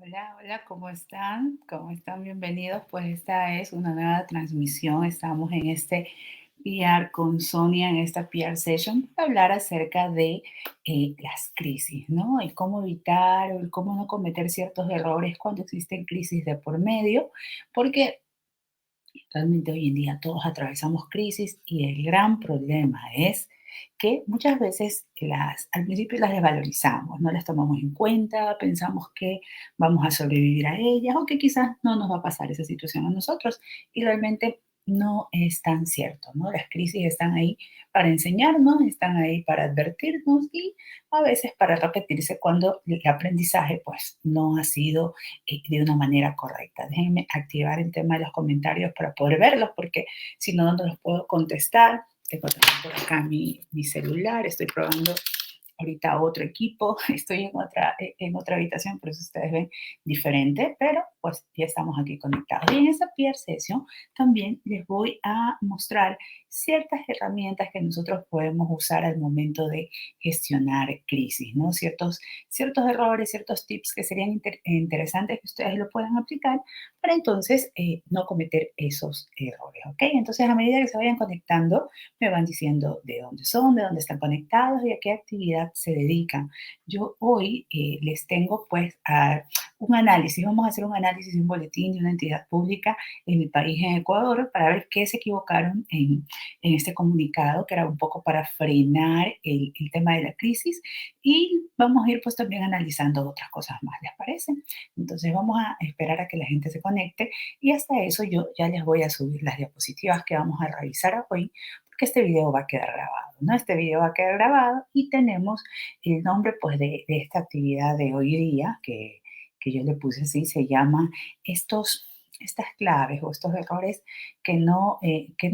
Hola, hola, ¿cómo están? ¿Cómo están? Bienvenidos. Pues esta es una nueva transmisión. Estamos en este PR con Sonia, en esta PR session, para hablar acerca de las crisis, ¿no? Y cómo evitar o el cómo no cometer ciertos errores cuando existen crisis de por medio, porque realmente hoy en día todos atravesamos crisis y el gran problema es que muchas veces al principio las desvalorizamos, no las tomamos en cuenta, pensamos que vamos a sobrevivir a ellas o que quizás no nos va a pasar esa situación a nosotros y realmente no es tan cierto, ¿no? Las crisis están ahí para enseñarnos, están ahí para advertirnos y a veces para repetirse cuando el aprendizaje pues no ha sido de una manera correcta. Déjenme activar el tema de los comentarios para poder verlos, porque si no, no los puedo contestar. Tengo también por acá mi celular, estoy probando ahorita otro equipo, estoy en otra habitación, por eso ustedes ven diferente, pero pues ya estamos aquí conectados. Y en esta peer session también les voy a mostrar ciertas herramientas que nosotros podemos usar al momento de gestionar crisis, ¿no? Ciertos errores, ciertos tips que serían interesantes que ustedes lo puedan aplicar para entonces no cometer esos errores, ¿ok? Entonces a medida que se vayan conectando, me van diciendo de dónde son, de dónde están conectados y a qué actividad se dedican. Yo hoy les tengo pues un análisis, vamos a hacer un análisis de un boletín de una entidad pública en mi país, en Ecuador, para ver qué se equivocaron en este comunicado, que era un poco para frenar el tema de la crisis y vamos a ir pues también analizando otras cosas más, ¿les parece? Entonces vamos a esperar a que la gente se conecte y hasta eso yo ya les voy a subir las diapositivas que vamos a revisar hoy porque este video va a quedar grabado, ¿no? Este video va a quedar grabado y tenemos el nombre pues de esta actividad de hoy día que yo le puse así, se llama estas claves o estos errores que no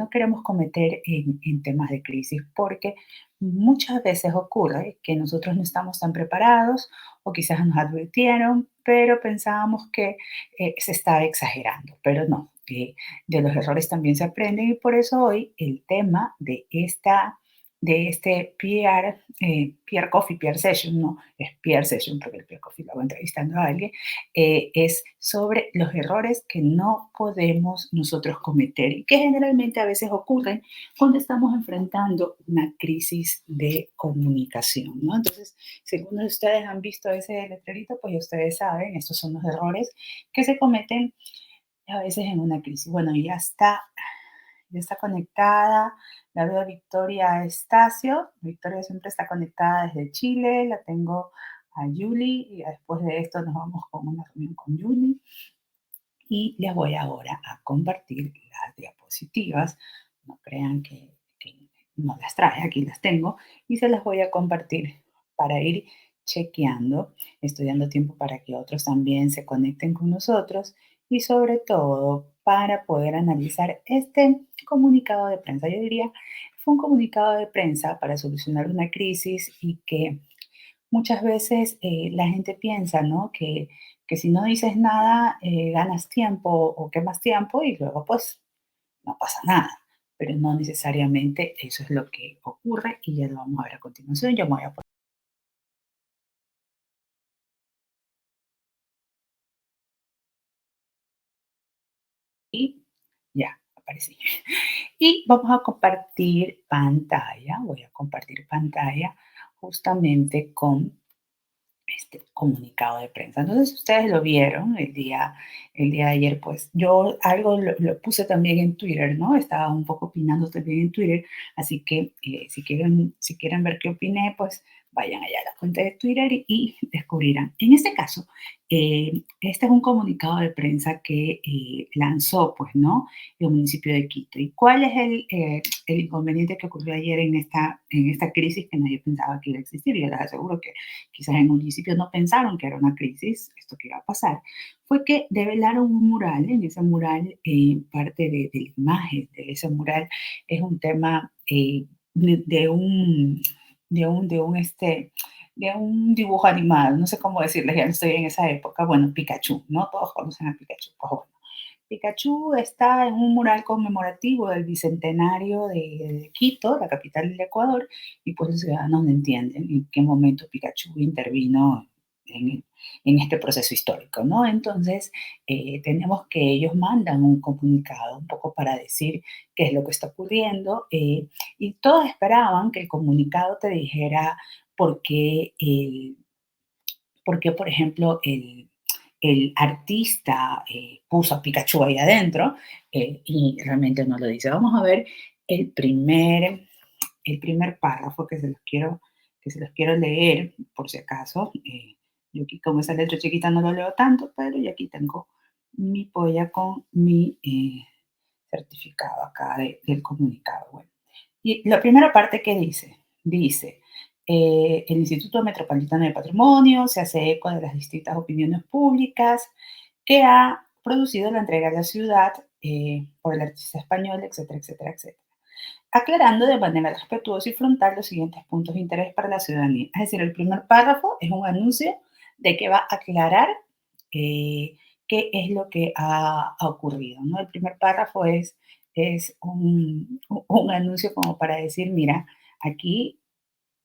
queremos cometer en temas de crisis, porque muchas veces ocurre que nosotros no estamos tan preparados o quizás nos advirtieron, pero pensábamos que se estaba exagerando, pero no. De los errores también se aprenden y por eso hoy el tema de este PR Coffee, PR Session, no es PR Session porque el PR Coffee lo hago entrevistando a alguien, es sobre los errores que no podemos nosotros cometer y que generalmente a veces ocurren cuando estamos enfrentando una crisis de comunicación, ¿no? Entonces, si algunos de ustedes han visto ese letrerito, pues ustedes saben, estos son los errores que se cometen a veces en una crisis. Bueno, ya está conectada. La veo a Victoria Estacio. Victoria siempre está conectada desde Chile. La tengo a Julie y después de esto nos vamos con una reunión con Julie. Y les voy ahora a compartir las diapositivas. No crean que no las traje, aquí las tengo y se las voy a compartir para ir chequeando. Estoy dando tiempo para que otros también se conecten con nosotros y sobre todo para poder analizar este comunicado de prensa. Yo diría, fue un comunicado de prensa para solucionar una crisis y que muchas veces la gente piensa, ¿no? Que si no dices nada, ganas tiempo o quemas tiempo y luego pues no pasa nada. Pero no necesariamente eso es lo que ocurre y ya lo vamos a ver a continuación. Yo me voy a poner y ya aparecí. Y vamos a compartir pantalla. Voy a compartir pantalla justamente con este comunicado de prensa. Entonces, ustedes lo vieron el día de ayer, pues yo algo lo puse también en Twitter, ¿no? Estaba un poco opinando también en Twitter, así que si quieren ver qué opiné, pues vayan allá a la cuenta de Twitter y descubrirán. En este caso, este es un comunicado de prensa que lanzó, pues, ¿no? El municipio de Quito. ¿Y cuál es el inconveniente que ocurrió ayer en esta crisis que nadie pensaba que iba a existir? Yo les aseguro que quizás en un principio no pensaron que era una crisis, esto que iba a pasar, fue que develaron un mural. En ese mural, parte de la imagen de ese mural es un tema de un, de un dibujo animado, no sé cómo decirles, ya no estoy en esa época, bueno, Pikachu, ¿no? Todos conocen a Pikachu, pues bueno. Pikachu está en un mural conmemorativo del bicentenario de Quito, la capital del Ecuador, y pues los ciudadanos no entienden en qué momento Pikachu intervino en, en este proceso histórico, ¿no? Entonces, tenemos que ellos mandan un comunicado un poco para decir qué es lo que está ocurriendo, y todos esperaban que el comunicado te dijera por qué, por qué, por ejemplo, el artista puso a Pikachu ahí adentro, y realmente no lo dice. Vamos a ver el primer, el primer párrafo que se los quiero leer, por si acaso. Yo aquí con esa letra chiquita no lo leo tanto, pero yo aquí tengo mi polla con mi certificado acá del comunicado. Bueno, y la primera parte que dice, el Instituto Metropolitano de Patrimonio se hace eco de las distintas opiniones públicas que ha producido la entrega a la ciudad por el artista español, etcétera, etcétera, etcétera, aclarando de manera respetuosa y frontal los siguientes puntos de interés para la ciudadanía. Es decir, el primer párrafo es un anuncio de que va a aclarar eh, qué es lo que ha ocurrido, ¿no? El primer párrafo es un anuncio como para decir, mira, aquí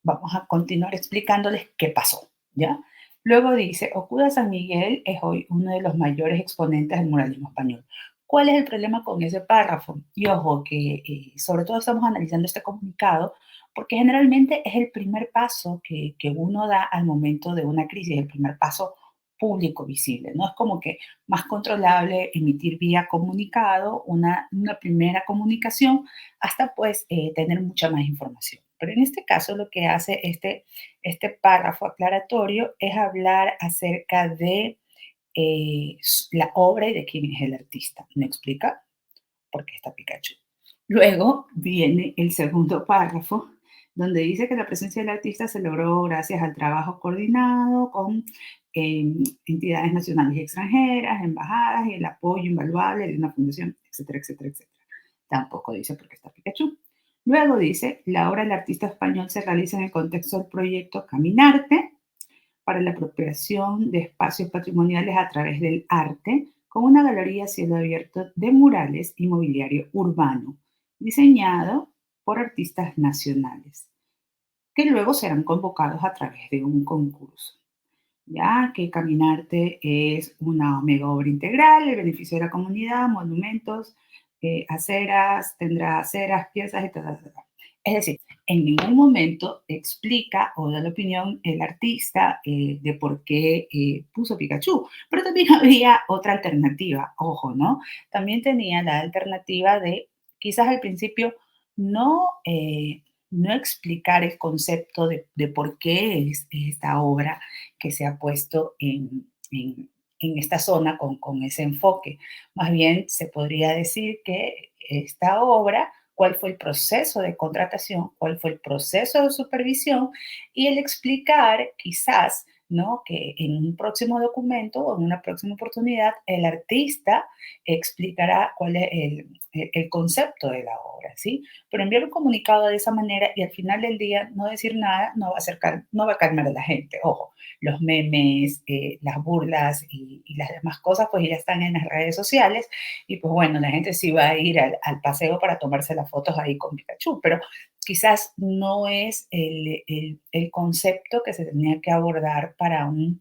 vamos a continuar explicándoles qué pasó, ¿ya? Luego dice, Okuda San Miguel es hoy uno de los mayores exponentes del muralismo español. ¿Cuál es el problema con ese párrafo? Y ojo, que sobre todo estamos analizando este comunicado porque generalmente es el primer paso que uno da al momento de una crisis, el primer paso público visible, ¿no? Es como que más controlable emitir vía comunicado una primera comunicación hasta pues tener mucha más información. Pero en este caso lo que hace este párrafo aclaratorio es hablar acerca de la obra y de quién es el artista. ¿Me explica? Porque está Pikachu. Luego viene el segundo párrafo, donde dice que la presencia del artista se logró gracias al trabajo coordinado con entidades nacionales y extranjeras, embajadas y el apoyo invaluable de una fundación, etcétera, etcétera, etcétera. Tampoco dice por qué está Pikachu. Luego dice, la obra del artista español se realiza en el contexto del proyecto Caminarte, para la apropiación de espacios patrimoniales a través del arte, con una galería a cielo abierto de murales y mobiliario urbano, diseñado por artistas nacionales, que luego serán convocados a través de un concurso. Ya que Caminarte es una mega obra integral, el beneficio de la comunidad, monumentos, aceras, tendrá aceras, piezas, etc. Es decir, en ningún momento explica o da la opinión el artista de por qué puso Pikachu, pero también había otra alternativa, ojo, ¿no? También tenía la alternativa de quizás al principio no, no explicar el concepto de por qué es esta obra que se ha puesto en esta zona con ese enfoque. Más bien se podría decir que esta obra, cuál fue el proceso de contratación, cuál fue el proceso de supervisión y el explicar quizás, ¿no? Que en un próximo documento o en una próxima oportunidad el artista explicará cuál es el concepto de la obra, ¿sí? Pero enviar un comunicado de esa manera y al final del día no decir nada no va a, no va a calmar a la gente. Ojo, los memes, las burlas y las demás cosas pues ya están en las redes sociales y pues bueno, la gente sí va a ir al paseo para tomarse las fotos ahí con Pikachu, pero quizás no es el concepto que se tenía que abordar para un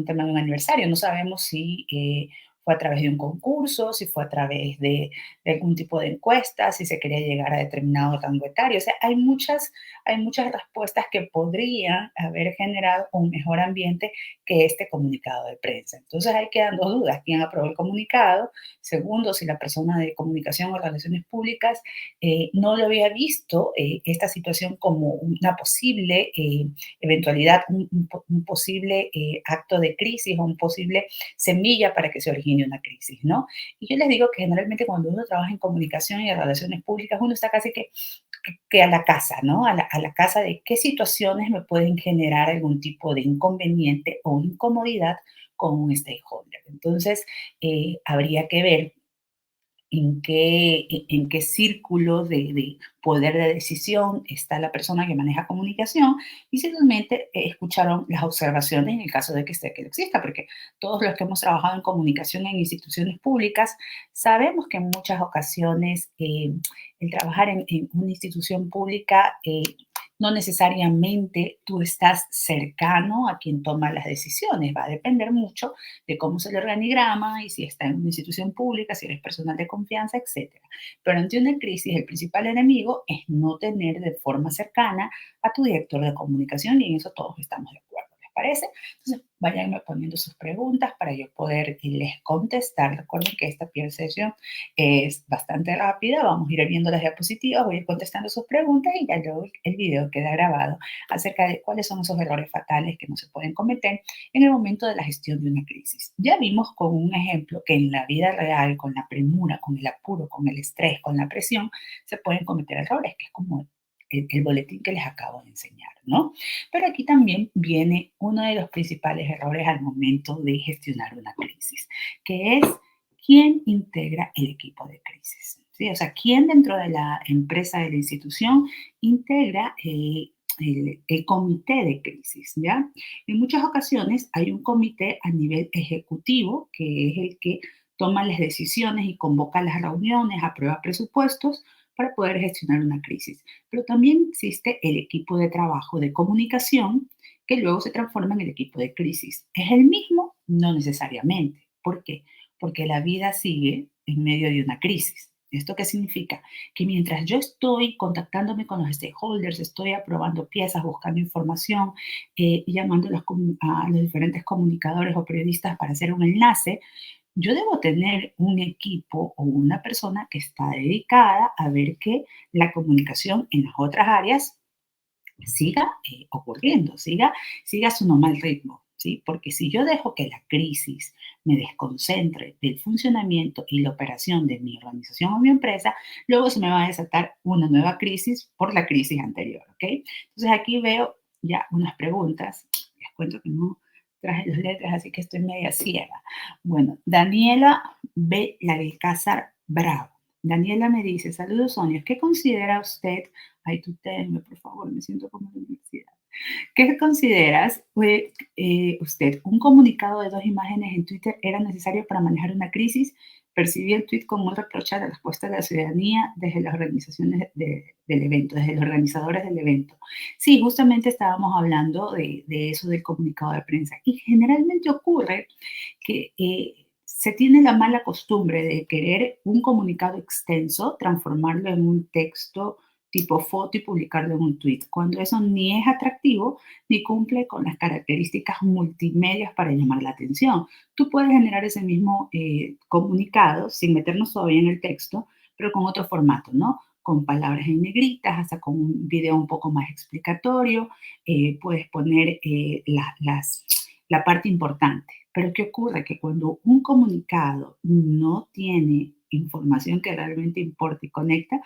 tema de un aniversario. No sabemos si fue a través de un concurso, si fue a través de algún tipo de encuesta, si se quería llegar a determinado rango etario. O sea, hay muchas respuestas que podrían haber generado un mejor ambiente que este comunicado de prensa. Entonces ahí quedan dos dudas. ¿Quién aprobó el comunicado? Segundo, si la persona de comunicación o relaciones públicas no lo había visto esta situación como una posible eventualidad, un posible acto de crisis o un posible semilla para que se origine una crisis, ¿no? Y yo les digo que generalmente cuando uno trabaja en comunicación y en relaciones públicas, uno está casi que a la casa, ¿no? A la casa de qué situaciones me pueden generar algún tipo de inconveniente o incomodidad con un stakeholder. Entonces, habría que ver en qué círculo de poder de decisión está la persona que maneja comunicación y si realmente escucharon las observaciones en el caso de que esté que exista, porque todos los que hemos trabajado en comunicación en instituciones públicas sabemos que en muchas ocasiones el trabajar en una institución pública No necesariamente tú estás cercano a quien toma las decisiones, va a depender mucho de cómo es el organigrama y si está en una institución pública, si eres personal de confianza, etcétera. Pero ante una crisis, el principal enemigo es no tener de forma cercana a tu director de comunicación y en eso todos estamos de acuerdo. ¿Les parece? Entonces, váyanme poniendo sus preguntas para yo poder les contestar. Recuerden que esta peer session es bastante rápida, vamos a ir viendo las diapositivas, voy a ir contestando sus preguntas y ya luego el video queda grabado acerca de cuáles son esos errores fatales que no se pueden cometer en el momento de la gestión de una crisis. Ya vimos con un ejemplo que en la vida real, con la premura, con el apuro, con el estrés, con la presión, se pueden cometer errores, que es como el boletín que les acabo de enseñar, ¿no? Pero aquí también viene uno de los principales errores al momento de gestionar una crisis, que es quién integra el equipo de crisis. ¿Sí? O sea, quién dentro de la empresa, de la institución, integra el comité de crisis, ¿ya? En muchas ocasiones hay un comité a nivel ejecutivo, que es el que toma las decisiones y convoca las reuniones, aprueba presupuestos para poder gestionar una crisis. Pero también existe el equipo de trabajo de comunicación, que luego se transforma en el equipo de crisis. ¿Es el mismo? No necesariamente. ¿Por qué? Porque la vida sigue en medio de una crisis. ¿Esto qué significa? Que mientras yo estoy contactándome con los stakeholders, estoy aprobando piezas, buscando información, llamando a los diferentes comunicadores o periodistas para hacer un enlace, yo debo tener un equipo o una persona que está dedicada a ver que la comunicación en las otras áreas siga ocurriendo, siga su normal ritmo, ¿sí? Porque si yo dejo que la crisis me desconcentre del funcionamiento y la operación de mi organización o mi empresa, luego se me va a desatar una nueva crisis por la crisis anterior, ¿ok? Entonces aquí veo ya unas preguntas, les cuento que no traje las letras, así que estoy media ciega. Bueno, Daniela B. Lalcázar Bravo. Daniela me dice, saludos Sonia, ¿qué considera usted? Ay, tutéenme, por favor, me siento como en la universidad. ¿Qué consideras usted? ¿Un comunicado de dos imágenes en Twitter era necesario para manejar una crisis? Percibí el tweet como un reproche a la respuesta de la ciudadanía desde las organizaciones del evento, desde los organizadores del evento. Sí, justamente estábamos hablando de eso del comunicado de prensa. Y generalmente ocurre que se tiene la mala costumbre de querer un comunicado extenso, transformarlo en un texto tipo foto y publicarlo en un tweet, cuando eso ni es atractivo ni cumple con las características multimedias para llamar la atención. Tú puedes generar ese mismo comunicado sin meternos todavía en el texto, pero con otro formato, ¿no? Con palabras en negritas, hasta con un video un poco más explicatorio, puedes poner la parte importante. Pero ¿qué ocurre? Que cuando un comunicado no tiene información que realmente importa y conecta,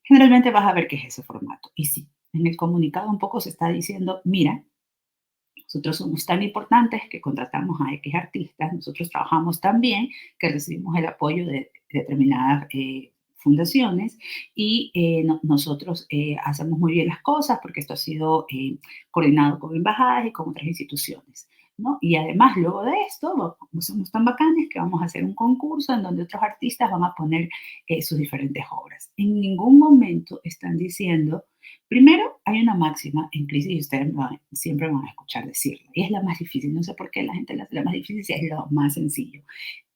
generalmente vas a ver qué es ese formato. Y sí, en el comunicado un poco se está diciendo, mira, nosotros somos tan importantes que contratamos a X artistas, nosotros trabajamos tan bien que recibimos el apoyo de determinadas fundaciones y nosotros hacemos muy bien las cosas porque esto ha sido coordinado con embajadas y con otras instituciones. ¿No? Y además, luego de esto, somos tan bacanes que vamos a hacer un concurso en donde otros artistas van a poner sus diferentes obras. En ningún momento están diciendo, primero, hay una máxima en crisis y ustedes siempre van a escuchar decirlo, y es la más difícil. No sé por qué la gente la hace la más difícil si es lo más sencillo.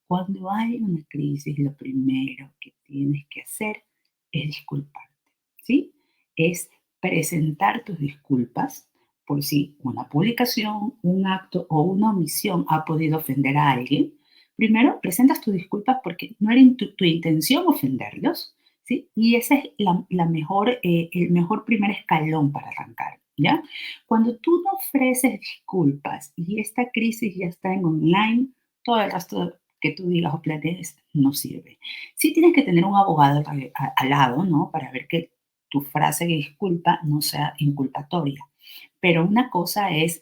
Cuando hay una crisis, lo primero que tienes que hacer es disculparte, ¿sí? Es presentar tus disculpas por si una publicación, un acto o una omisión ha podido ofender a alguien. Primero, presentas tus disculpas porque no era tu intención ofenderlos, ¿sí? Y ese es el mejor primer escalón para arrancar, ¿ya? Cuando tú no ofreces disculpas y esta crisis ya está en online, todo el resto que tú digas o planees no sirve. Sí tienes que tener un abogado al lado, ¿no? Para ver que tu frase de disculpa no sea inculpatoria. Pero una cosa es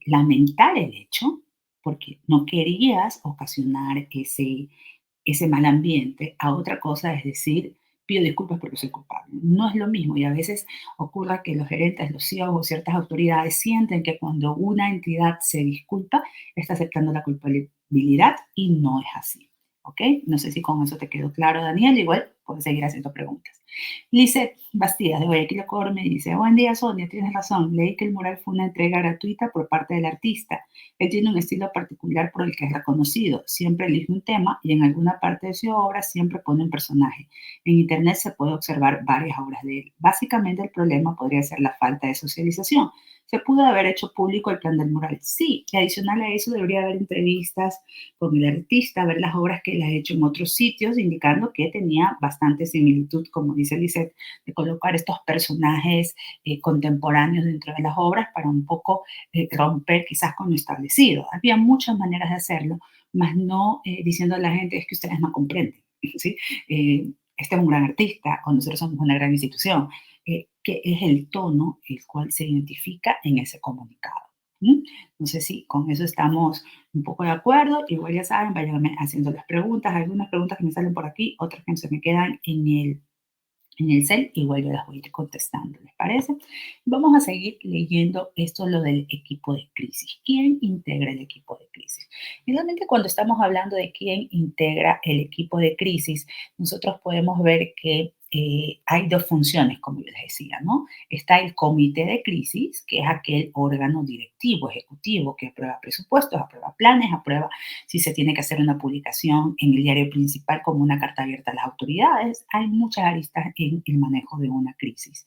lamentar el hecho, porque no querías ocasionar ese mal ambiente. A otra cosa es decir, pido disculpas porque soy culpable. No es lo mismo y a veces ocurre que los gerentes, los CEOs o ciertas autoridades sienten que cuando una entidad se disculpa, está aceptando la culpabilidad y no es así. ¿Ok? No sé si con eso te quedó claro, Daniel. Igual puedes seguir haciendo preguntas. Lizeth Bastidas de Guayaquil, Ecuador, me dice, buen día Sonia, tienes razón, leí que el mural fue una entrega gratuita por parte del artista. Él tiene un estilo particular por el que es reconocido, siempre elige un tema y en alguna parte de su obra siempre pone un personaje. En internet se puede observar varias obras de él. Básicamente el problema podría ser la falta de socialización. ¿Se pudo haber hecho público el plan del mural? Sí, y adicional a eso debería haber entrevistas con el artista, ver las obras que él ha hecho en otros sitios, indicando que tenía bastante similitud, como dice Lisette, de colocar estos personajes contemporáneos dentro de las obras para un poco romper quizás con lo establecido. Había muchas maneras de hacerlo, más no diciendo a la gente es que ustedes no comprenden, ¿sí? Este es un gran artista o nosotros somos una gran institución, que es el tono el cual se identifica en ese comunicado. ¿Mm? No sé si con eso estamos un poco de acuerdo. Igual ya saben, váyanme haciendo las preguntas, algunas preguntas que me salen por aquí, otras que se me quedan en el cel, igual yo las voy a ir contestando, ¿les parece? Vamos a seguir leyendo esto, lo del equipo de crisis. ¿Quién integra el equipo de crisis? Y realmente cuando estamos hablando de quién integra el equipo de crisis, nosotros podemos ver que hay dos funciones, como yo les decía, ¿no? Está el comité de crisis, que es aquel órgano directivo, ejecutivo, que aprueba presupuestos, aprueba planes, aprueba si se tiene que hacer una publicación en el diario principal como una carta abierta a las autoridades. Hay muchas aristas en el manejo de una crisis.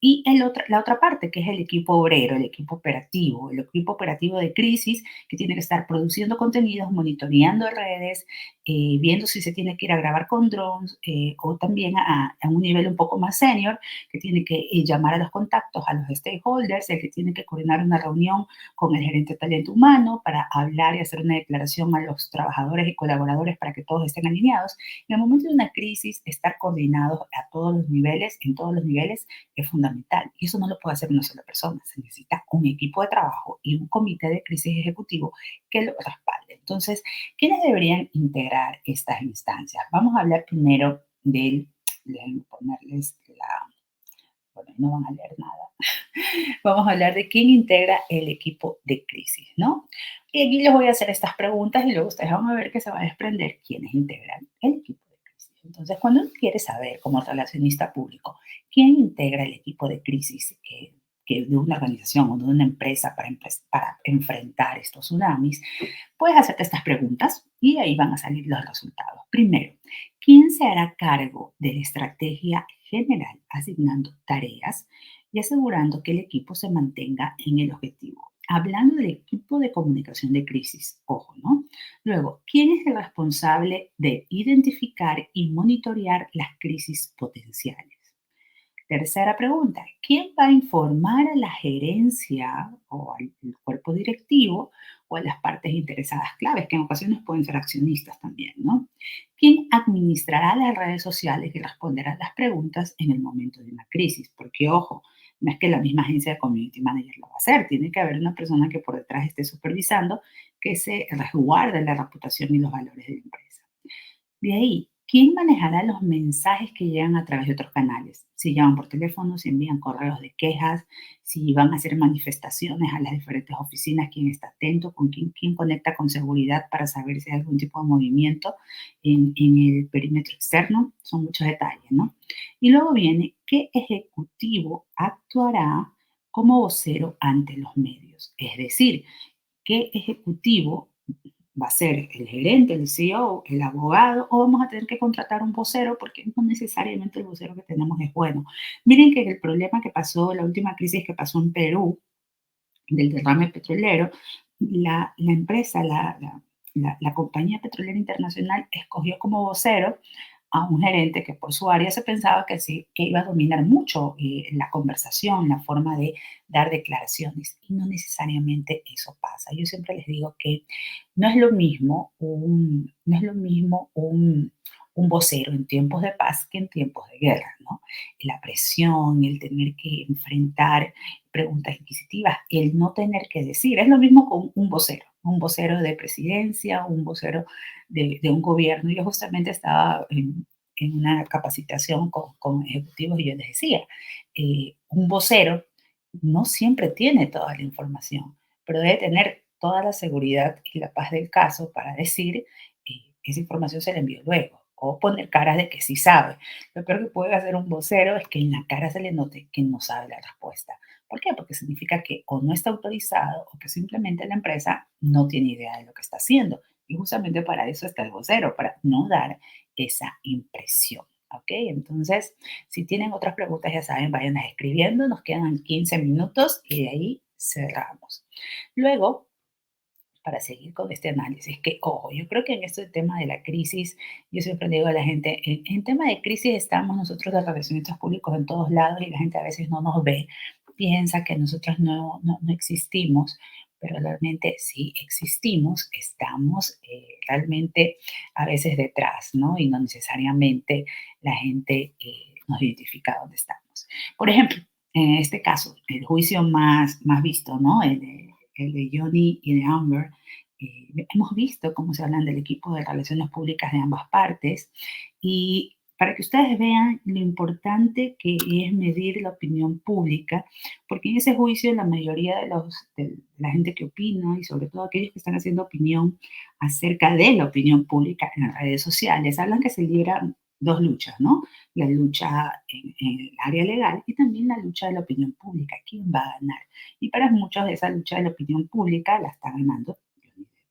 Y la otra parte, que es el equipo obrero, el equipo operativo de crisis, que tiene que estar produciendo contenidos, monitoreando redes, viendo si se tiene que ir a grabar con drones o también a un nivel un poco más senior, que tiene que llamar a los contactos, a los stakeholders, el que tiene que coordinar una reunión con el gerente de talento humano para hablar y hacer una declaración a los trabajadores y colaboradores para que todos estén alineados. En el momento de una crisis, estar coordinados a todos los niveles, en todos los niveles, es fundamental. Y eso no lo puede hacer una sola persona. Se necesita un equipo de trabajo y un comité de crisis ejecutivo que lo respalde. Entonces, ¿quiénes deberían integrar estas instancias? Vamos a hablar primero del, déjenme ponerles la, bueno, no van a leer nada. Vamos a hablar de quién integra el equipo de crisis, ¿no? Y aquí les voy a hacer estas preguntas y luego ustedes van a ver que se va a desprender quiénes integran el equipo de crisis. Entonces, cuando uno quiere saber como relacionista público quién integra el equipo de crisis que de una organización o de una empresa para enfrentar estos tsunamis, puedes hacerte estas preguntas y ahí van a salir los resultados. Primero, ¿quién se hará cargo de la estrategia general asignando tareas y asegurando que el equipo se mantenga en el objetivo? Hablando del equipo de comunicación de crisis, ojo, ¿no? Luego, ¿quién es el responsable de identificar y monitorear las crisis potenciales? Tercera pregunta, ¿quién va a informar a la gerencia o al cuerpo directivo o a las partes interesadas claves, que en ocasiones pueden ser accionistas también, ¿no? ¿Quién administrará las redes sociales y responderá a las preguntas en el momento de una crisis? Porque, ojo, no es que la misma agencia de community manager lo va a hacer, tiene que haber una persona que por detrás esté supervisando que se resguarde la reputación y los valores de la empresa. De ahí, ¿quién manejará los mensajes que llegan a través de otros canales? Si llaman por teléfono, si envían correos de quejas, si van a hacer manifestaciones a las diferentes oficinas, quién está atento, con quién conecta con seguridad para saber si hay algún tipo de movimiento en el perímetro externo. Son muchos detalles, ¿no? Y luego viene, ¿qué ejecutivo actuará como vocero ante los medios? Es decir, ¿qué ejecutivo va a ser el gerente, el CEO, el abogado, o vamos a tener que contratar un vocero porque no necesariamente el vocero que tenemos es bueno? Miren que el problema que pasó, la última crisis que pasó en Perú, del derrame petrolero, la empresa, la compañía petrolera internacional escogió como vocero a un gerente que por su área se pensaba que sí, que iba a dominar mucho la conversación, la forma de dar declaraciones. Y no necesariamente eso pasa. Yo siempre les digo que no es lo mismo no es lo mismo un vocero en tiempos de paz que en tiempos de guerra, ¿no? La presión, el tener que enfrentar preguntas inquisitivas, el no tener que decir, es lo mismo con un vocero de presidencia, un vocero de un gobierno. Yo justamente estaba en una capacitación con ejecutivos y yo les decía, un vocero no siempre tiene toda la información, pero debe tener toda la seguridad y la paz del caso para decir, esa información se la envió luego o poner caras de que sí sabe. Lo peor que puede hacer un vocero es que en la cara se le note que no sabe la respuesta. ¿Por qué? Porque significa que o no está autorizado o que simplemente la empresa no tiene idea de lo que está haciendo. Y justamente para eso está el vocero, para no dar esa impresión. ¿Ok? Entonces, si tienen otras preguntas, ya saben, vayan escribiendo. Nos quedan 15 minutos y de ahí cerramos. Luego, para seguir con este análisis, que, ojo, yo creo que en este tema de la crisis, yo siempre le digo a la gente, en tema de crisis estamos nosotros de relacionistas públicos en todos lados y la gente a veces no nos ve, piensa que nosotros no existimos, pero realmente sí existimos, estamos realmente a veces detrás, ¿no? Y no necesariamente la gente nos identifica dónde estamos. Por ejemplo, en este caso, el juicio más visto, ¿no? El de Johnny y de Amber, hemos visto cómo se hablan del equipo de relaciones públicas de ambas partes y para que ustedes vean lo importante que es medir la opinión pública, porque en ese juicio la mayoría de la gente que opina y sobre todo aquellos que están haciendo opinión acerca de la opinión pública en las redes sociales, hablan que se libran dos luchas, ¿no? La lucha en el área legal y también la lucha de la opinión pública. ¿Quién va a ganar? Y para muchos esa lucha de la opinión pública la está ganando Johnny Depp.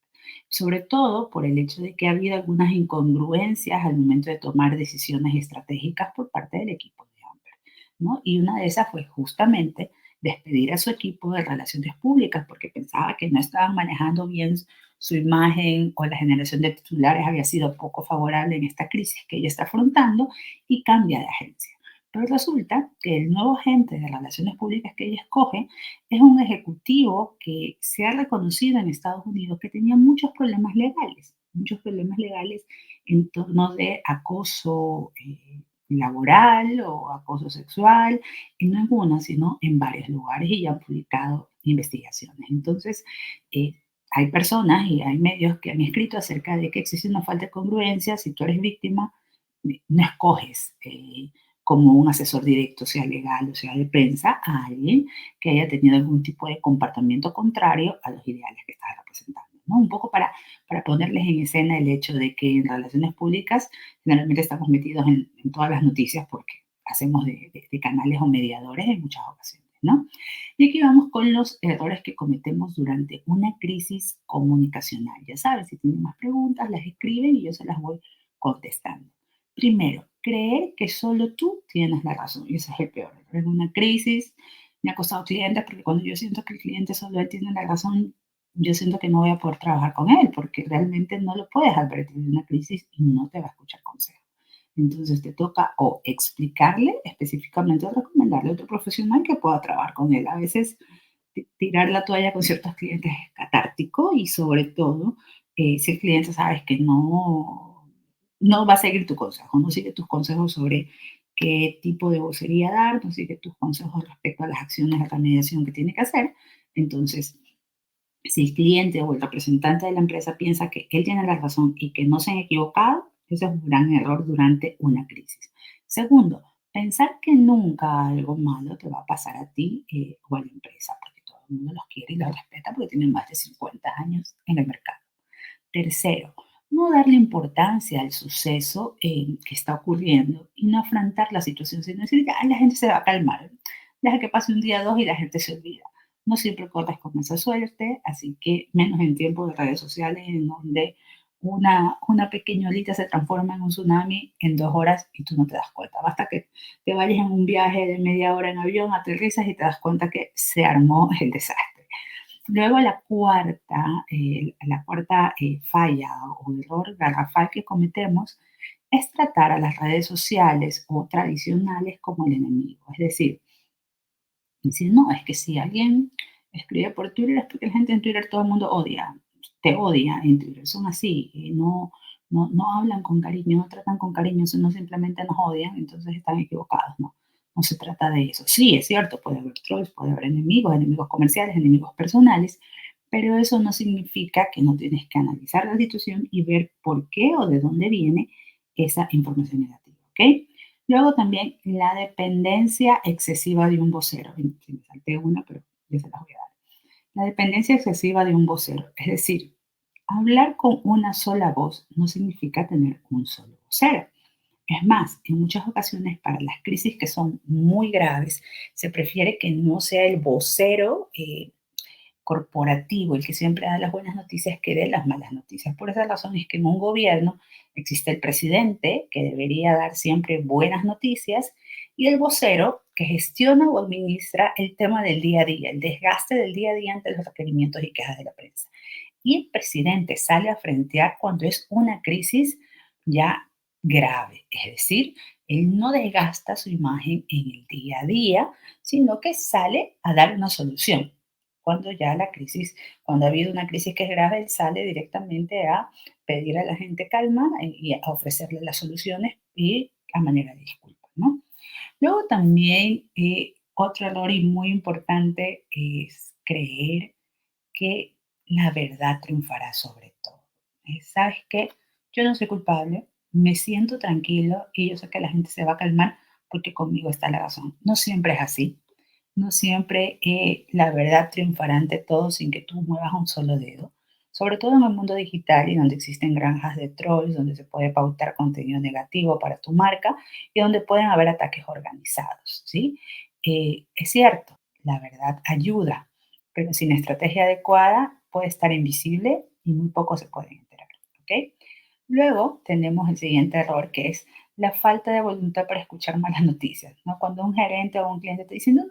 Sobre todo por el hecho de que ha habido algunas incongruencias al momento de tomar decisiones estratégicas por parte del equipo de Amber, ¿no? Y una de esas fue justamente despedir a su equipo de relaciones públicas porque pensaba que no estaban manejando bien su imagen o la generación de titulares había sido poco favorable en esta crisis que ella está afrontando y cambia de agencia. Pero resulta que el nuevo agente de relaciones públicas que ella escoge es un ejecutivo que se ha reconocido en Estados Unidos que tenía muchos problemas legales en torno de acoso laboral o acoso sexual, y no en una, sino en varios lugares y ya han publicado investigaciones. Entonces, eh, hay personas y hay medios que han escrito acerca de que existe una falta de congruencia. Si tú eres víctima, no escoges como un asesor directo, sea legal o sea de prensa, a alguien que haya tenido algún tipo de comportamiento contrario a los ideales que estás representando, ¿no? Un poco para ponerles en escena el hecho de que en relaciones públicas generalmente estamos metidos en todas las noticias porque hacemos de canales o mediadores en muchas ocasiones, ¿no? Y aquí vamos con los errores que cometemos durante una crisis comunicacional. Ya saben, si tienen más preguntas, las escriben y yo se las voy contestando. Primero, creer que solo tú tienes la razón. Y ese es el peor error. En una crisis me ha costado clientes porque cuando yo siento que el cliente solo él tiene la razón, yo siento que no voy a poder trabajar con él porque realmente no lo puedes advertir de una crisis y no te va a escuchar consejo. Entonces te toca o explicarle específicamente o recomendarle a otro profesional que pueda trabajar con él. A veces tirar la toalla con ciertos clientes es catártico y sobre todo si el cliente sabes que no va a seguir tu consejo, no sigue tus consejos sobre qué tipo de vocería dar, no sigue tus consejos respecto a las acciones de remediación que tiene que hacer. Entonces, si el cliente o el representante de la empresa piensa que él tiene la razón y que no se han equivocado, ese es un gran error durante una crisis. Segundo, pensar que nunca algo malo te va a pasar a ti o a la empresa, porque todo el mundo los quiere y los respeta porque tienen más de 50 años en el mercado. Tercero, no darle importancia al suceso que está ocurriendo y no afrontar la situación, sino decir, ya, la gente se va a calmar. Deja que pase un día o dos y la gente se olvida. No siempre corres con esa suerte, así que menos en tiempos de redes sociales en donde una pequeña olita se transforma en un tsunami en 2 horas y tú no te das cuenta. Basta que te vayas en un viaje de media hora en avión, aterrizas y te das cuenta que se armó el desastre. Luego la cuarta falla o error garrafal que cometemos es tratar a las redes sociales o tradicionales como el enemigo. Es decir, no, es que si alguien escribe por Twitter es porque la gente en Twitter todo el mundo odia, te odia en Twitter, son así, no hablan con cariño, no tratan con cariño, sino simplemente nos odian, entonces están equivocados, no, no se trata de eso. Sí, es cierto, puede haber trolls, puede haber enemigos comerciales, enemigos personales, pero eso no significa que no tienes que analizar la situación y ver por qué o de dónde viene esa información negativa, ¿ok? Luego también la dependencia excesiva de un vocero. Sí, me salté una, pero ya se las voy a dar. La dependencia excesiva de un vocero. Es decir, hablar con una sola voz no significa tener un solo vocero. Es más, en muchas ocasiones para las crisis que son muy graves, se prefiere que no sea el vocero corporativo el que siempre da las buenas noticias que dé las malas noticias. Por esa razón es que en un gobierno existe el presidente, que debería dar siempre buenas noticias, y el vocero, que gestiona o administra el tema del día a día, el desgaste del día a día ante los requerimientos y quejas de la prensa. Y el presidente sale a frentear cuando es una crisis ya grave, es decir, él no desgasta su imagen en el día a día, sino que sale a dar una solución. Cuando ya la crisis, cuando ha habido una crisis que es grave, él sale directamente a pedir a la gente calma y a ofrecerle las soluciones y a manera de disculpa, ¿no? Luego también otro error y muy importante es creer que la verdad triunfará sobre todo. ¿Sabes qué? Yo no soy culpable, me siento tranquilo y yo sé que la gente se va a calmar porque conmigo está la razón. No siempre es así. No siempre la verdad triunfará ante todo sin que tú muevas un solo dedo. Sobre todo en el mundo digital y donde existen granjas de trolls, donde se puede pautar contenido negativo para tu marca y donde pueden haber ataques organizados, ¿sí? Es cierto, la verdad ayuda, pero sin estrategia adecuada puede estar invisible y muy pocos se pueden enterar, ¿ok? Luego tenemos el siguiente error, que es la falta de voluntad para escuchar malas noticias, ¿no? Cuando un gerente o un cliente te dice, no, no,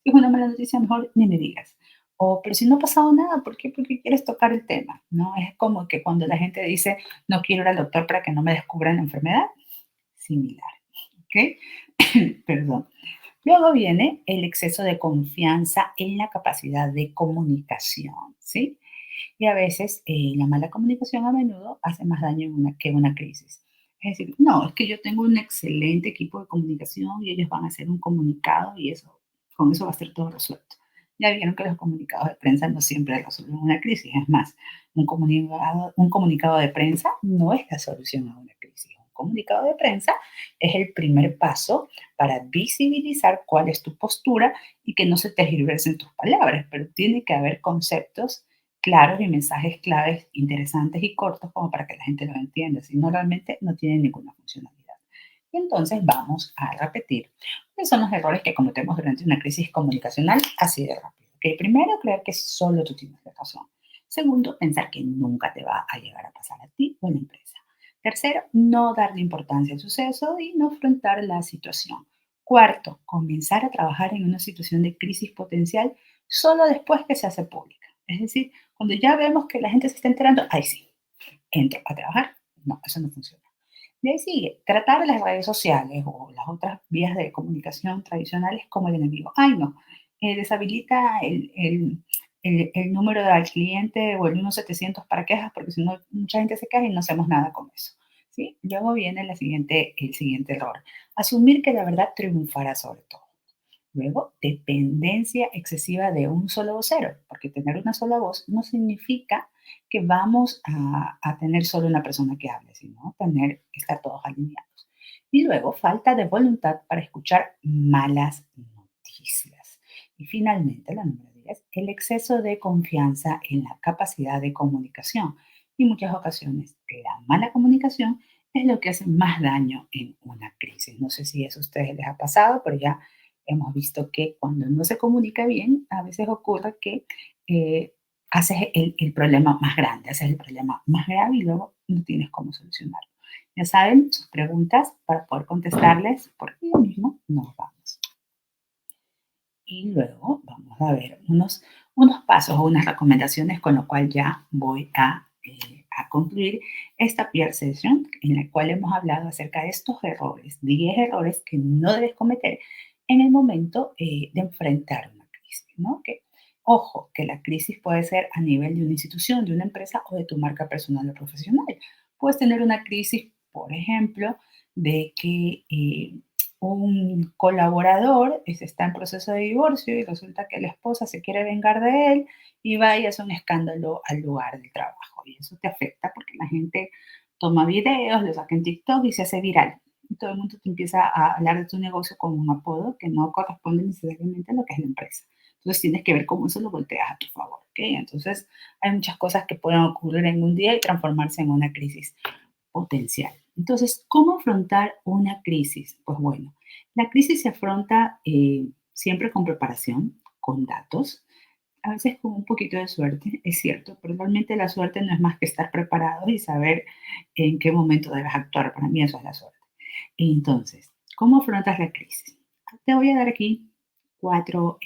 si es una mala noticia, mejor ni me digas. O, pero si no ha pasado nada, ¿por qué? Porque quieres tocar el tema, ¿no? Es como que cuando la gente dice, no quiero ir al doctor para que no me descubran la enfermedad, similar, ¿ok? Perdón. Luego viene el exceso de confianza en la capacidad de comunicación, ¿sí? Y a veces la mala comunicación a menudo hace más daño que una crisis. Es decir, no, es que yo tengo un excelente equipo de comunicación y ellos van a hacer un comunicado y eso, con eso va a ser todo resuelto. Ya vieron que los comunicados de prensa no siempre resuelven una crisis. Es más, un comunicado de prensa no es la solución a una crisis. Un comunicado de prensa es el primer paso para visibilizar cuál es tu postura y que no se tergiversen tus palabras, pero tiene que haber conceptos claros y mensajes claves interesantes y cortos como para que la gente los entienda, si no realmente no tienen ninguna funcionalidad. Y entonces vamos a repetir cuáles son los errores que cometemos durante una crisis comunicacional así de rápido. ¿Okay? Primero, creer que solo tú tienes la razón. Segundo, pensar que nunca te va a llegar a pasar a ti o a la empresa. Tercero, no darle importancia al suceso y no afrontar la situación. Cuarto, comenzar a trabajar en una situación de crisis potencial solo después que se hace pública. Es decir, cuando ya vemos que la gente se está enterando, ahí sí, entro a trabajar. No, eso no funciona. De ahí sigue, tratar las redes sociales o las otras vías de comunicación tradicionales como el enemigo. Ay, no, deshabilita el número al cliente o el 1700 para quejas porque si no, mucha gente se queja y no hacemos nada con eso. ¿Sí? Luego viene el siguiente error, asumir que la verdad triunfará sobre todo. Luego, dependencia excesiva de un solo vocero, porque tener una sola voz no significa que vamos a tener solo una persona que hable, sino estar todos alineados. Y luego, falta de voluntad para escuchar malas noticias. Y finalmente, la número 10, el exceso de confianza en la capacidad de comunicación. Y en muchas ocasiones, la mala comunicación es lo que hace más daño en una crisis. No sé si eso a ustedes les ha pasado, pero ya hemos visto que cuando no se comunica bien, a veces ocurre que eh, haces el problema más grande, haces el problema más grave y luego no tienes cómo solucionarlo. Ya saben, sus preguntas para poder contestarles, porque yo mismo nos vamos. Y luego vamos a ver unos pasos o unas recomendaciones con lo cual ya voy a concluir esta peer session en la cual hemos hablado acerca de estos errores, 10 errores que no debes cometer en el momento de enfrentar una crisis, ¿no? Que, ojo, que la crisis puede ser a nivel de una institución, de una empresa o de tu marca personal o profesional. Puedes tener una crisis, por ejemplo, de que un colaborador está en proceso de divorcio y resulta que la esposa se quiere vengar de él y va y hace un escándalo al lugar del trabajo. Y eso te afecta porque la gente toma videos, lo saca en TikTok y se hace viral. Y todo el mundo te empieza a hablar de tu negocio con un apodo que no corresponde necesariamente a lo que es la empresa. Entonces tienes que ver cómo eso lo volteas a tu favor. ¿Okay? Entonces hay muchas cosas que pueden ocurrir en un día y transformarse en una crisis potencial. Entonces, ¿cómo afrontar una crisis? Pues bueno, la crisis se afronta siempre con preparación, con datos, a veces con un poquito de suerte, es cierto, pero realmente la suerte no es más que estar preparado y saber en qué momento debes actuar. Para mí eso es la suerte. Entonces, ¿cómo afrontas la crisis? Te voy a dar aquí cuatro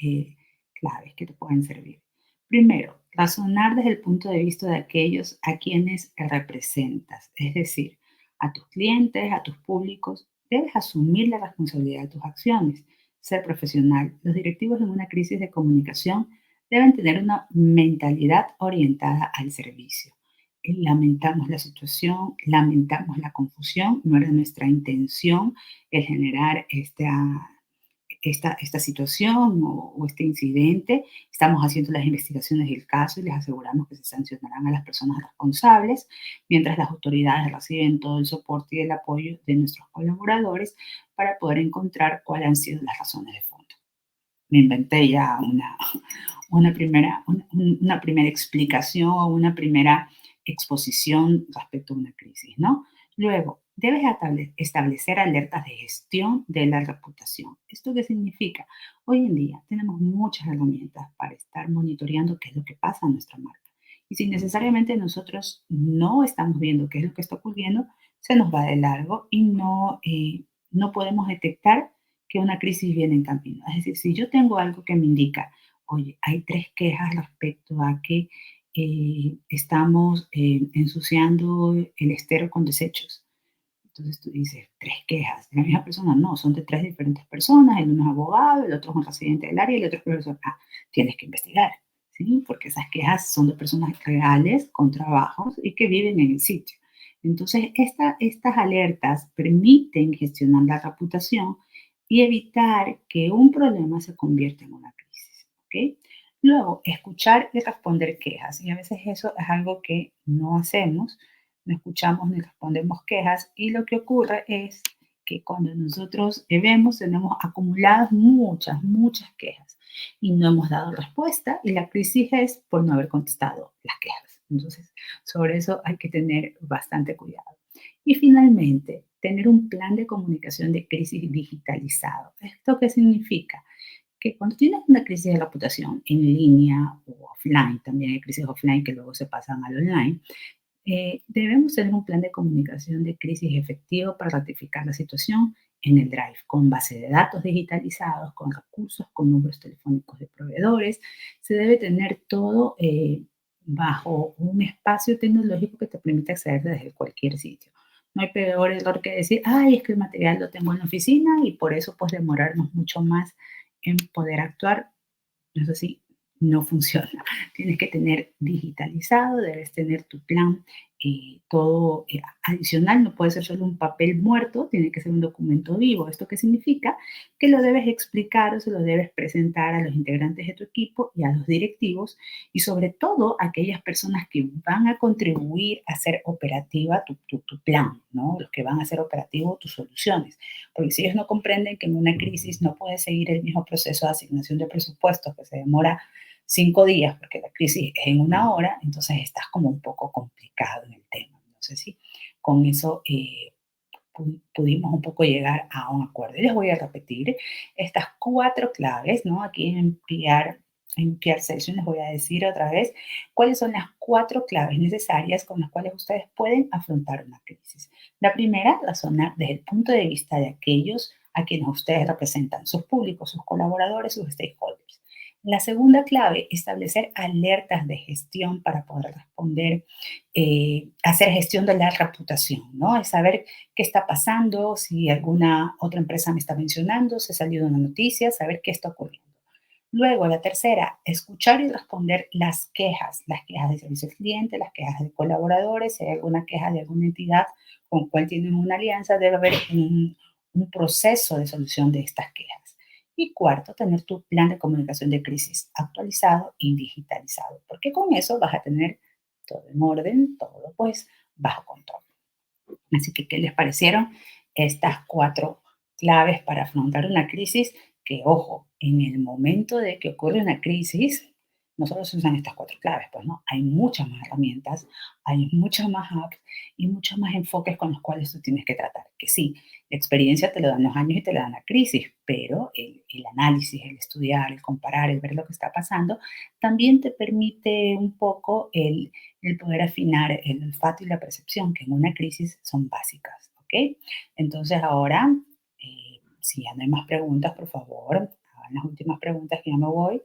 claves que te pueden servir. Primero, razonar desde el punto de vista de aquellos a quienes representas, es decir, a tus clientes, a tus públicos. Debes asumir la responsabilidad de tus acciones, ser profesional. Los directivos en una crisis de comunicación deben tener una mentalidad orientada al servicio. Lamentamos la situación, lamentamos la confusión, no era nuestra intención el generar esta situación o este incidente. Estamos haciendo las investigaciones del caso y les aseguramos que se sancionarán a las personas responsables, mientras las autoridades reciben todo el soporte y el apoyo de nuestros colaboradores para poder encontrar cuáles han sido las razones de fondo. Me inventé ya una primera explicación o una primera exposición respecto a una crisis, ¿no? Luego, debes establecer alertas de gestión de la reputación. ¿Esto qué significa? Hoy en día tenemos muchas herramientas para estar monitoreando qué es lo que pasa en nuestra marca. Y si necesariamente nosotros no estamos viendo qué es lo que está ocurriendo, se nos va de largo y no podemos detectar que una crisis viene en camino. Es decir, si yo tengo algo que me indica, oye, hay tres quejas respecto a que estamos ensuciando el estero con desechos. Entonces tú dices, tres quejas de la misma persona. No, son de tres diferentes personas. El uno es abogado, el otro es un residente del área y el otro es profesor. Ah, tienes que investigar, ¿sí? Porque esas quejas son de personas reales con trabajos y que viven en el sitio. Entonces, estas alertas permiten gestionar la reputación y evitar que un problema se convierta en una crisis, ¿ok? Luego, escuchar y responder quejas. Y a veces eso es algo que no hacemos, no escuchamos ni respondemos quejas y lo que ocurre es que cuando nosotros vemos tenemos acumuladas muchas quejas y no hemos dado respuesta y la crisis es por no haber contestado las quejas. Entonces, sobre eso hay que tener bastante cuidado. Y finalmente, tener un plan de comunicación de crisis digitalizado. ¿Esto qué significa? Que cuando tienes una crisis de reputación en línea o offline, también hay crisis offline que luego se pasan al online, debemos tener un plan de comunicación de crisis efectivo para ratificar la situación en el Drive, con base de datos digitalizados, con recursos, con números telefónicos de proveedores. Se debe tener todo bajo un espacio tecnológico que te permita acceder desde cualquier sitio. No hay peor error que decir, ay, es que el material lo tengo en la oficina y por eso pues demorarnos mucho más en poder actuar. Eso sí, no funciona. Tienes que tener digitalizado, debes tener tu plan todo adicional, no puede ser solo un papel muerto, tiene que ser un documento vivo. ¿Esto qué significa? Que lo debes explicar o se lo debes presentar a los integrantes de tu equipo y a los directivos y sobre todo a aquellas personas que van a contribuir a hacer operativa tu plan, ¿no? Los que van a hacer operativo tus soluciones. Porque si ellos no comprenden que en una crisis no puedes seguir el mismo proceso de asignación de presupuestos que se demora 5 días, porque la crisis es en una hora, entonces estás como un poco complicado en el tema. No sé si con eso pudimos un poco llegar a un acuerdo. Y les voy a repetir estas cuatro claves, ¿no? Aquí en PR Session les voy a decir otra vez cuáles son las cuatro claves necesarias con las cuales ustedes pueden afrontar una crisis. La primera, razonar desde el punto de vista de aquellos a quienes ustedes representan, sus públicos, sus colaboradores, sus stakeholders. La segunda clave, establecer alertas de gestión para poder responder, hacer gestión de la reputación, ¿no? Es saber qué está pasando, si alguna otra empresa me está mencionando, si ha salido una noticia, saber qué está ocurriendo. Luego, la tercera, escuchar y responder las quejas de servicio al cliente, las quejas de colaboradores, si hay alguna queja de alguna entidad con cual tienen una alianza, debe haber un proceso de solución de estas quejas. Y cuarto, tener tu plan de comunicación de crisis actualizado y digitalizado, porque con eso vas a tener todo en orden, todo pues bajo control. Así que, ¿qué les parecieron estas cuatro claves para afrontar una crisis? Que, ojo, en el momento de que ocurre una crisis, no solo se usan estas 4 claves, pues, ¿no? Hay muchas más herramientas, hay muchas más apps y muchos más enfoques con los cuales tú tienes que tratar. Que sí, la experiencia te lo dan los años y te la dan la crisis, pero el análisis, el estudiar, el comparar, el ver lo que está pasando, también te permite un poco el poder afinar el olfato y la percepción, que en una crisis son básicas, ¿ok? Entonces ahora, si ya no hay más preguntas, por favor, hagan las últimas preguntas que ya me voy.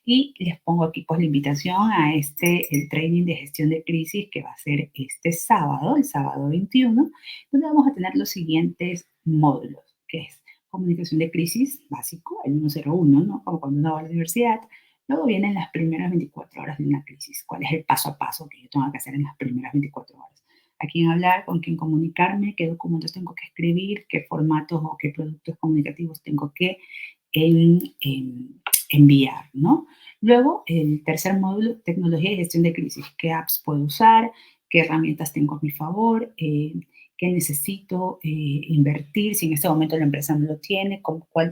Y les pongo aquí pues la invitación a el training de gestión de crisis que va a ser este sábado, el sábado 21, donde vamos a tener los siguientes módulos, que es comunicación de crisis básico, el 101, ¿no? Como cuando uno va a la universidad. Luego vienen las primeras 24 horas de una crisis. ¿Cuál es el paso a paso que yo tengo que hacer en las primeras 24 horas? A quién hablar, con quién comunicarme, qué documentos tengo que escribir, qué formatos o qué productos comunicativos tengo que enviar, ¿no? Luego, el tercer módulo, tecnología y gestión de crisis. ¿Qué apps puedo usar? ¿Qué herramientas tengo a mi favor? ¿Qué necesito invertir? Si en este momento la empresa no lo tiene,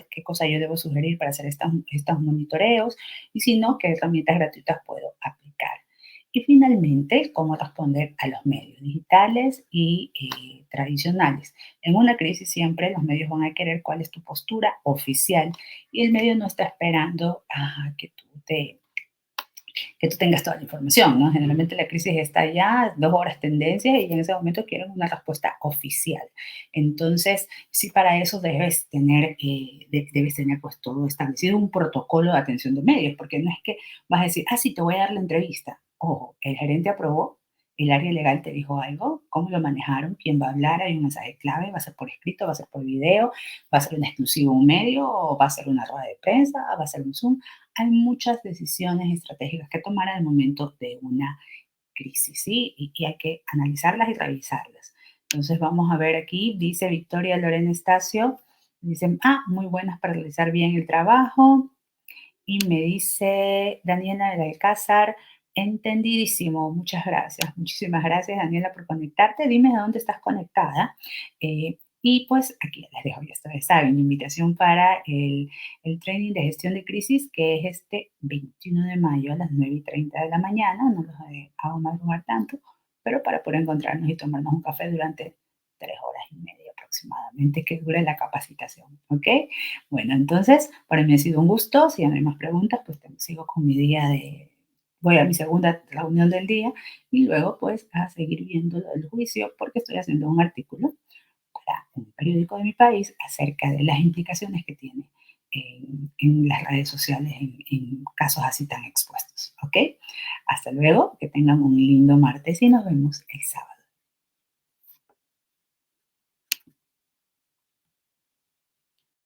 ¿qué cosa yo debo sugerir para hacer estos monitoreos? Y si no, ¿qué herramientas gratuitas puedo aplicar? Y finalmente, cómo responder a los medios digitales y tradicionales. En una crisis siempre los medios van a querer cuál es tu postura oficial y el medio no está esperando que tú tengas toda la información, ¿no? Generalmente la crisis está ya 2 horas tendencia y en ese momento quieren una respuesta oficial. Entonces, sí, para eso debes tener pues todo establecido, un protocolo de atención de medios, porque no es que vas a decir, ah, sí, te voy a dar la entrevista. Ojo, el gerente aprobó, el área legal te dijo algo, cómo lo manejaron, quién va a hablar, hay un mensaje clave, va a ser por escrito, va a ser por video, va a ser un exclusivo un medio, o va a ser una rueda de prensa, va a ser un Zoom. Hay muchas decisiones estratégicas que tomar al momento de una crisis, ¿sí? Y hay que analizarlas y revisarlas. Entonces vamos a ver aquí, dice Victoria Lorena Estacio, dicen, muy buenas para realizar bien el trabajo. Y me dice Daniela del Alcázar, entendidísimo, muchas gracias. Muchísimas gracias, Daniela, por conectarte. Dime de dónde estás conectada. Y pues aquí les dejo, ya ustedes saben, la invitación para el training de gestión de crisis, que es este 21 de mayo a las 9:30 de la mañana. No los hago madrugar tanto, pero para poder encontrarnos y tomarnos un café durante 3 horas y media aproximadamente que dure la capacitación, ¿ok? Bueno, entonces, para mí ha sido un gusto. Si ya no hay más preguntas, pues sigo con mi día voy a mi segunda reunión del día y luego pues a seguir viendo lo del juicio porque estoy haciendo un artículo para un periódico de mi país acerca de las implicaciones que tiene en las redes sociales en casos así tan expuestos, ¿ok? Hasta luego, que tengan un lindo martes y nos vemos el sábado.